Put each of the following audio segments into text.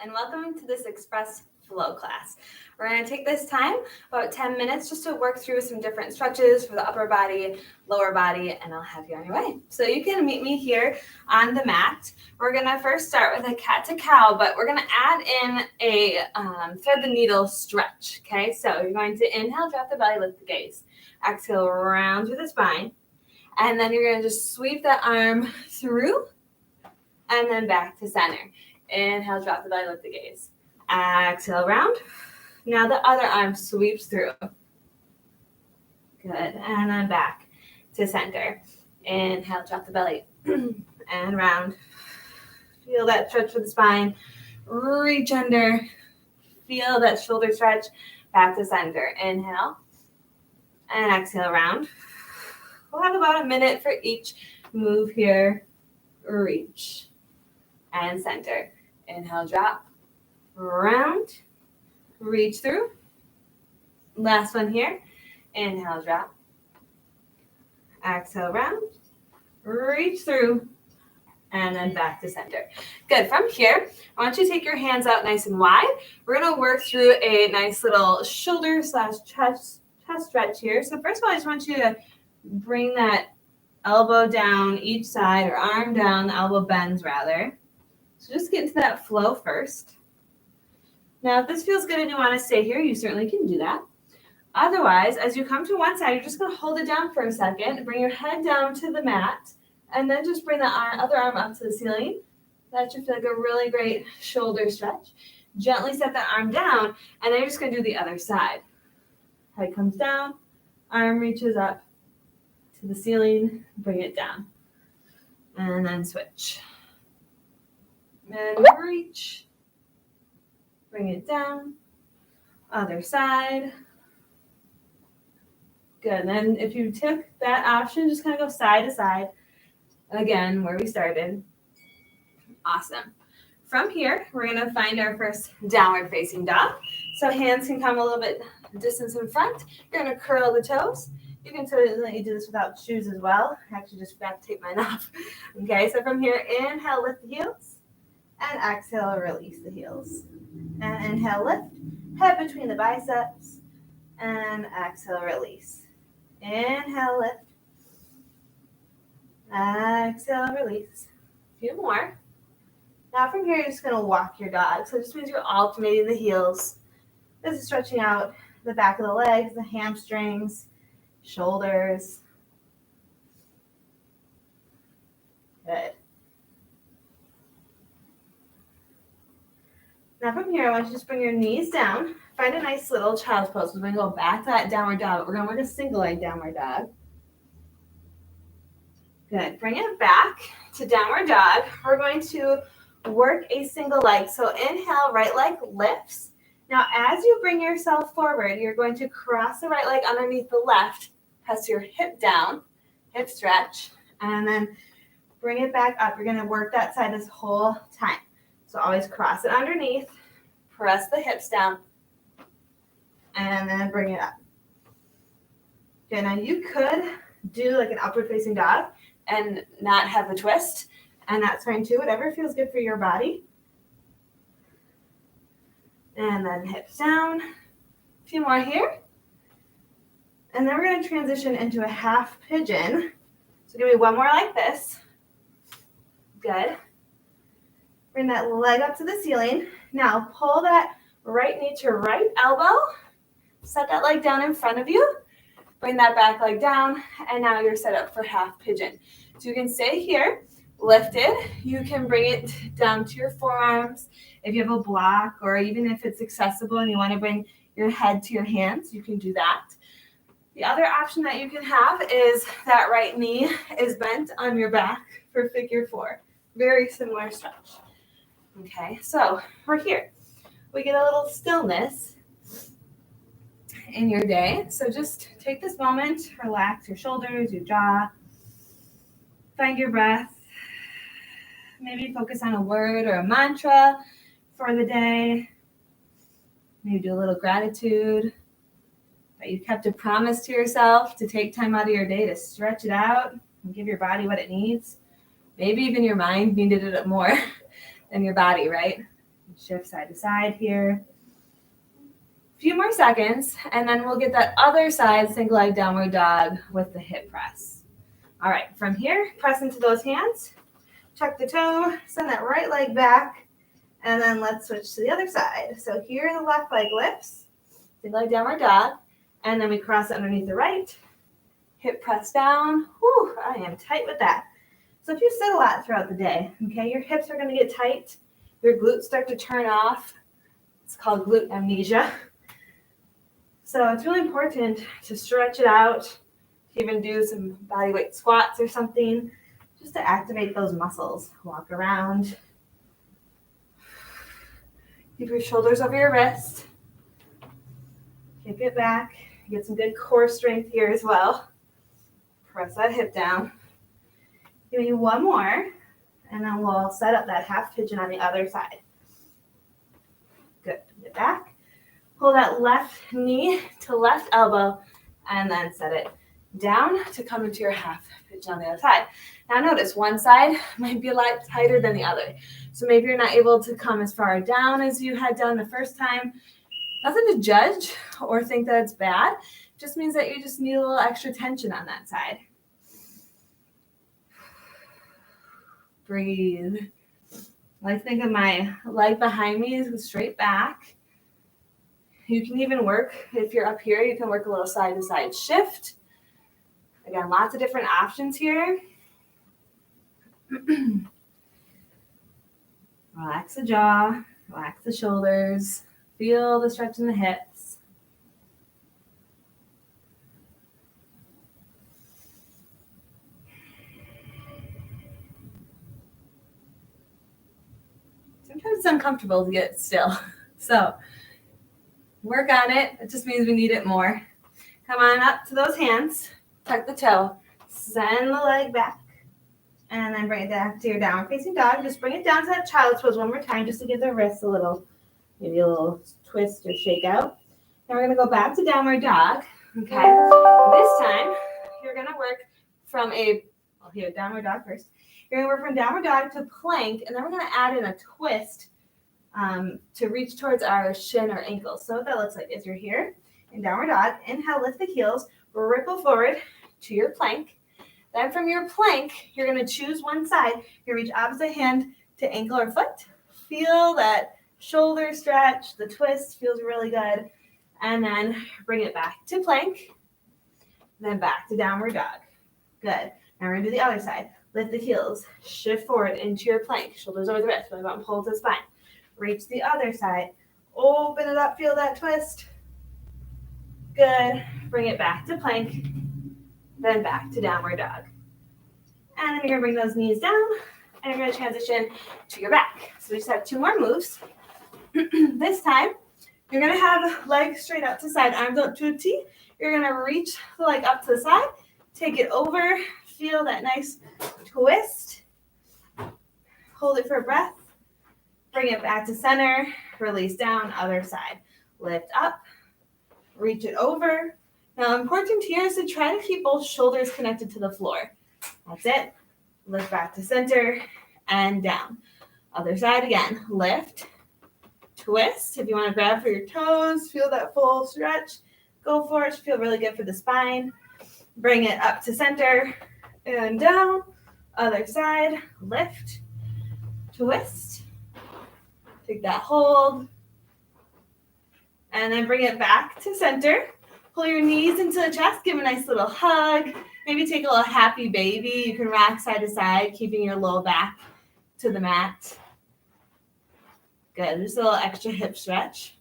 and welcome to this Express Flow class. We're going to take this time, about 10 minutes, just to work through some different stretches for the upper body, lower body, and I'll have you on your way. So you can meet me here on the mat. We're going to first start with a cat to cow, but we're going to add in a thread the needle stretch, okay? So you're going to inhale, drop the belly, lift the gaze. Exhale, round through the spine, and then you're going to just sweep the arm through and then back to center. Inhale, drop the belly, lift the gaze. Exhale, round. Now the other arm sweeps through. Good. And then back to center. Inhale, drop the belly. And round. Feel that stretch for the spine. Reach under. Feel that shoulder stretch. Back to center. Inhale. And exhale, round. We'll have about a minute for each move here. Reach. And center. Inhale, drop. Round. Reach through. Last one here. Inhale, drop. Exhale, round. Reach through. And then back to center. Good. From here, I want you to take your hands out nice and wide. We're going to work through a nice little shoulder / chest stretch here. So first of all, I just want you to bring that elbow down each side, or arm down, the elbow bends rather. So just get into that flow first. Now, if this feels good and you want to stay here, you certainly can do that. Otherwise, as you come to one side, you're just going to hold it down for a second, bring your head down to the mat, and then just bring the other arm up to the ceiling. That should feel like a really great shoulder stretch. Gently set that arm down, and then you're just going to do the other side. Head comes down, arm reaches up to the ceiling, bring it down, and then switch. And reach. Bring it down. Other side. Good. And then if you took that option, just kind of go side to side. Again, where we started. Awesome. From here, we're going to find our first downward facing dog. So hands can come a little bit distance in front. You're going to curl the toes. You can certainly do this without shoes as well. I actually just forgot to take mine off. Okay, so from here, inhale, lift the heels. And exhale, release the heels. And inhale, lift. Head between the biceps. And exhale, release. Inhale, lift. Exhale, release. A few more. Now from here, you're just going to walk your dog. So it just means you're alternating the heels. This is stretching out the back of the legs, the hamstrings, shoulders. Good. Now from here, I want you to just bring your knees down. Find a nice little child's pose. We're going to go back to that downward dog. We're going to work a single leg downward dog. Good. Bring it back to downward dog. We're going to work a single leg. So inhale, right leg lifts. Now as you bring yourself forward, you're going to cross the right leg underneath the left. Press your hip down, hip stretch, and then bring it back up. You're going to work that side this whole time. So always cross it underneath, press the hips down, and then bring it up. Okay, now you could do like an upward facing dog and not have a twist, and that's fine too, whatever feels good for your body. And then hips down, a few more here. And then we're going to transition into a half pigeon. So give me one more like this. Good. Bring that leg up to the ceiling. Now pull that right knee to right elbow. Set that leg down in front of you. Bring that back leg down. And now you're set up for half pigeon. So you can stay here, lifted. You can bring it down to your forearms. If you have a block, or even if it's accessible and you want to bring your head to your hands, you can do that. The other option that you can have is that right knee is bent on your back for figure 4. Very similar stretch. Okay, so we're here. We get a little stillness in your day. So just take this moment, relax your shoulders, your jaw, find your breath. Maybe focus on a word or a mantra for the day. Maybe do a little gratitude that you kept a promise to yourself to take time out of your day to stretch it out and give your body what it needs. Maybe even your mind needed it more than your body, right? Shift side to side here. A few more seconds, and then we'll get that other side single leg downward dog with the hip press. All right, from here, press into those hands, tuck the toe, send that right leg back, and then let's switch to the other side. So here the left leg lifts, single leg downward dog, and then we cross it underneath the right, hip press down. Whew, I am tight with that. So if you sit a lot throughout the day, okay, your hips are going to get tight, your glutes start to turn off. It's called glute amnesia. So it's really important to stretch it out, even do some body weight squats or something, just to activate those muscles. Walk around. Keep your shoulders over your wrist. Kick it back. Get some good core strength here as well. Press that hip down. Give me one more, and then we'll set up that half pigeon on the other side. Good. Get back. Pull that left knee to left elbow, and then set it down to come into your half pigeon on the other side. Now notice one side might be a lot tighter than the other. So maybe you're not able to come as far down as you had done the first time. Nothing to judge or think that it's bad. It just means that you just need a little extra tension on that side. Breathe. I think of my leg behind me is straight back. You can even work, if you're up here, you can work a little side to side shift. Again, lots of different options here. Relax the jaw, relax the shoulders, feel the stretch in the hips. Sometimes it's uncomfortable to get still. So work on it. It just means we need it more. Come on up to those hands. Tuck the toe. Send the leg back. And then bring it back to your downward facing dog. Just bring it down to that child's pose one more time just to give the wrists a little, maybe a little twist or shake out. Now we're going to go back to downward dog. Okay. This time, you're going to work from downward dog first. You're going to work from downward dog to plank, and then we're going to add in a twist to reach towards our shin or ankle. So what that looks like is you're here in downward dog. Inhale, lift the heels, ripple forward to your plank. Then from your plank, you're going to choose one side. You reach opposite hand to ankle or foot. Feel that shoulder stretch. The twist feels really good. And then bring it back to plank. Then back to downward dog. Good. Now we're going to do the other side. Lift the heels. Shift forward into your plank. Shoulders over the wrist. Belly button pull to the spine. Reach the other side. Open it up. Feel that twist. Good. Bring it back to plank. Then back to downward dog. And then you're going to bring those knees down. And you're going to transition to your back. So we just have two more moves. This time, you're going to have legs straight out to side, arms up to a T. You're going to reach the leg up to the side. Take it over. Feel that nice twist. Hold it for a breath. Bring it back to center. Release down, other side. Lift up. Reach it over. Now, important here is to try to keep both shoulders connected to the floor. That's it. Lift back to center and down. Other side again. Lift. Twist. If you want to grab for your toes, feel that full stretch. Go for it. Feel really good for the spine. Bring it up to center and down. Other side. Lift. Twist. Take that hold. And then bring it back to center. Pull your knees into the chest. Give a nice little hug. Maybe take a little happy baby. You can rock side to side, keeping your low back to the mat. Good. Just a little extra hip stretch.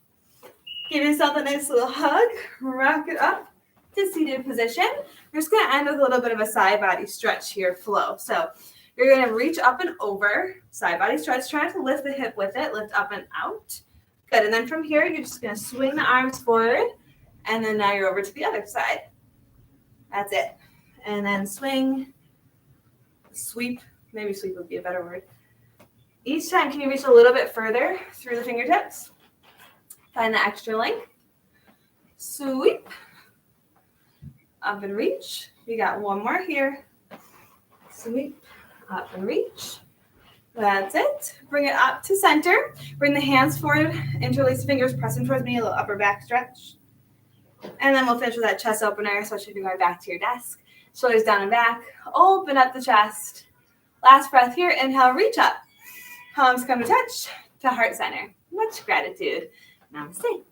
Give yourself a nice little hug. Rock it up to seated position. We're just going to end with a little bit of a side body stretch here, flow. So you're going to reach up and over, side body stretch. Try to lift the hip with it. Lift up and out. Good. And then from here, you're just going to swing the arms forward. And then now you're over to the other side. That's it. And then swing, sweep. Maybe sweep would be a better word. Each time, can you reach a little bit further through the fingertips? Find the extra length. Sweep. Up and reach. We got one more here. Sweep. Up and reach. That's it. Bring it up to center. Bring the hands forward, interlace the fingers, pressing towards me, a little upper back stretch. And then we'll finish with that chest opener, especially if you're going back to your desk. Shoulders down and back. Open up the chest. Last breath here. Inhale, reach up. Palms come to touch to heart center. Much gratitude. Namaste.